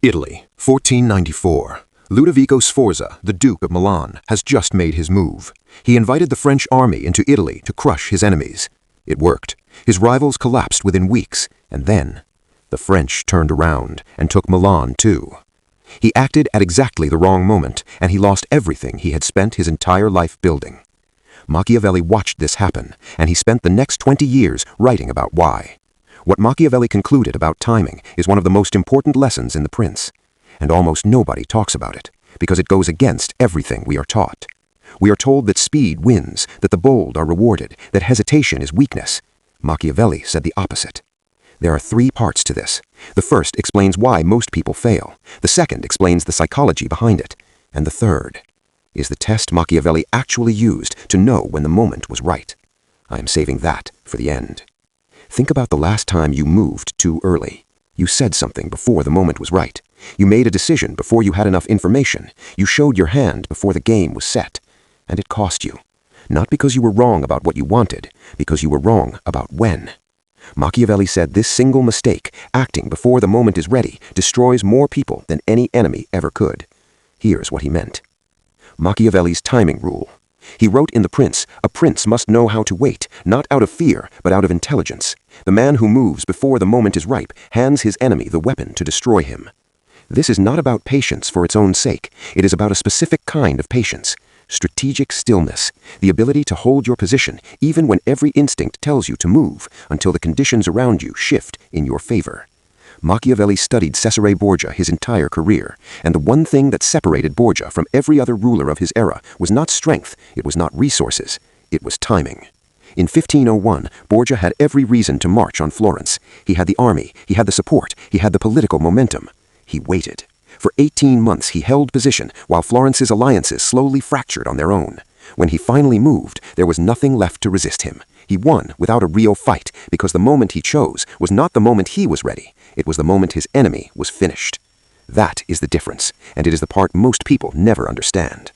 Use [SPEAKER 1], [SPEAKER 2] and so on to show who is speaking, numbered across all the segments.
[SPEAKER 1] Italy, 1494. Ludovico Sforza, the Duke of Milan, has just made his move. He invited the French army into Italy to crush his enemies. It worked. His rivals collapsed within weeks, and then the French turned around and took Milan too. He acted at exactly the wrong moment, and he lost everything he had spent his entire life building. Machiavelli watched this happen, and he spent the next 20 years writing about why. What Machiavelli concluded about timing is one of the most important lessons in The Prince, and almost nobody talks about it, because it goes against everything we are taught. We are told that speed wins, that the bold are rewarded, that hesitation is weakness. Machiavelli said the opposite. There are 3 parts to this. The first explains why most people fail. The second explains the psychology behind it. And the third is the test Machiavelli actually used to know when the moment was right. I am saving that for the end. Think about the last time you moved too early. You said something before the moment was right. You made a decision before you had enough information. You showed your hand before the game was set. And it cost you. Not because you were wrong about what you wanted, because you were wrong about when. Machiavelli said this single mistake, acting before the moment is ready, destroys more people than any enemy ever could. Here's what he meant. Machiavelli's timing rule. He wrote in The Prince, a prince must know how to wait, not out of fear, but out of intelligence. The man who moves before the moment is ripe hands his enemy the weapon to destroy him. This is not about patience for its own sake. It is about a specific kind of patience. Strategic stillness, the ability to hold your position even when every instinct tells you to move until the conditions around you shift in your favor. Machiavelli studied Cesare Borgia his entire career, and the one thing that separated Borgia from every other ruler of his era was not strength, it was not resources, it was timing. In 1501, Borgia had every reason to march on Florence. He had the army, he had the support, he had the political momentum. He waited. For 18 months he held position while Florence's alliances slowly fractured on their own. When he finally moved, there was nothing left to resist him. He won without a real fight, because the moment he chose was not the moment he was ready. It was the moment his enemy was finished. That is the difference, and it is the part most people never understand.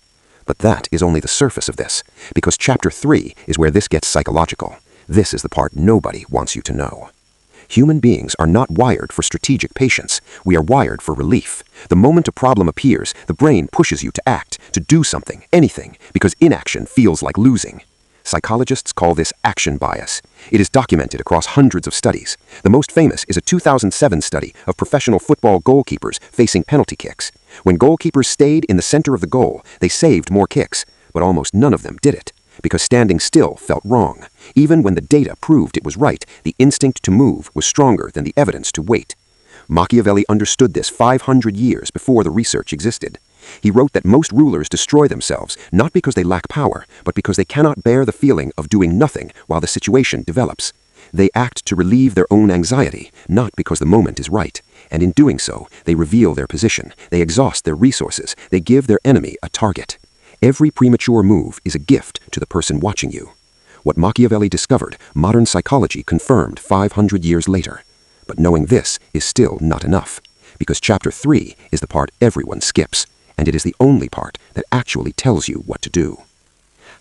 [SPEAKER 1] But that is only the surface of this, because Chapter 3 is where this gets psychological. This is the part nobody wants you to know. Human beings are not wired for strategic patience. We are wired for relief. The moment a problem appears, the brain pushes you to act, to do something, anything, because inaction feels like losing. Psychologists call this action bias. It is documented across hundreds of studies. The most famous is a 2007 study of professional football goalkeepers facing penalty kicks. When goalkeepers stayed in the center of the goal, they saved more kicks, but almost none of them did it, because standing still felt wrong. Even when the data proved it was right, the instinct to move was stronger than the evidence to wait. Machiavelli understood this 500 years before the research existed. He wrote that most rulers destroy themselves not because they lack power, but because they cannot bear the feeling of doing nothing while the situation develops. They act to relieve their own anxiety, not because the moment is right. And in doing so, they reveal their position, they exhaust their resources, they give their enemy a target. Every premature move is a gift to the person watching you. What Machiavelli discovered, modern psychology confirmed 500 years later. But knowing this is still not enough, because Chapter 3 is the part everyone skips, and it is the only part that actually tells you what to do.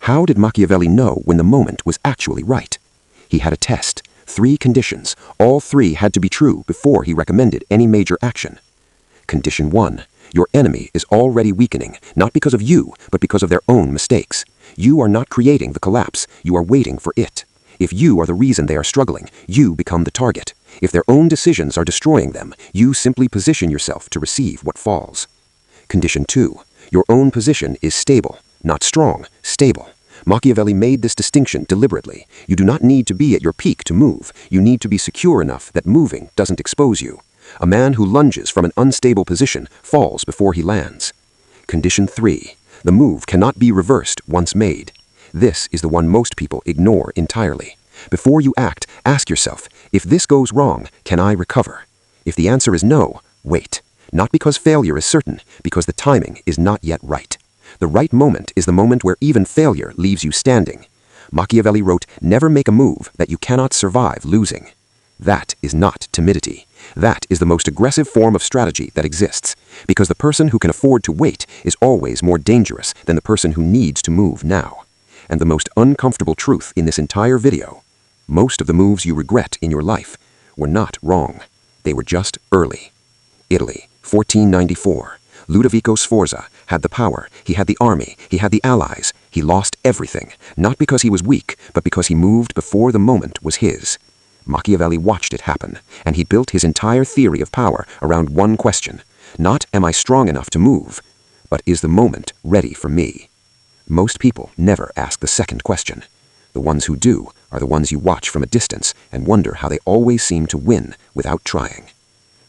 [SPEAKER 1] How did Machiavelli know when the moment was actually right? He had a test, 3 conditions. All 3 had to be true before he recommended any major action. Condition 1. Your enemy is already weakening, not because of you, but because of their own mistakes. You are not creating the collapse, you are waiting for it. If you are the reason they are struggling, you become the target. If their own decisions are destroying them, you simply position yourself to receive what falls. Condition 2. Your own position is stable, not strong, stable. Machiavelli made this distinction deliberately. You do not need to be at your peak to move. You need to be secure enough that moving doesn't expose you. A man who lunges from an unstable position falls before he lands. Condition 3. The move cannot be reversed once made. This is the one most people ignore entirely. Before you act, ask yourself, if this goes wrong, can I recover? If the answer is no, wait. Not because failure is certain, because the timing is not yet right. The right moment is the moment where even failure leaves you standing. Machiavelli wrote, never make a move that you cannot survive losing. That is not timidity. That is the most aggressive form of strategy that exists, because the person who can afford to wait is always more dangerous than the person who needs to move now. And the most uncomfortable truth in this entire video, most of the moves you regret in your life were not wrong. They were just early. Italy, 1494. Ludovico Sforza had the power, he had the army, he had the allies. He lost everything, not because he was weak, but because he moved before the moment was his. Machiavelli watched it happen, and he built his entire theory of power around one question. Not, am I strong enough to move, but is the moment ready for me? Most people never ask the second question. The ones who do are the ones you watch from a distance and wonder how they always seem to win without trying.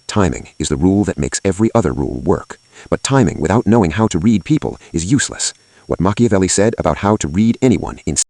[SPEAKER 1] Timing is the rule that makes every other rule work. But timing without knowing how to read people is useless. What Machiavelli said about how to read anyone in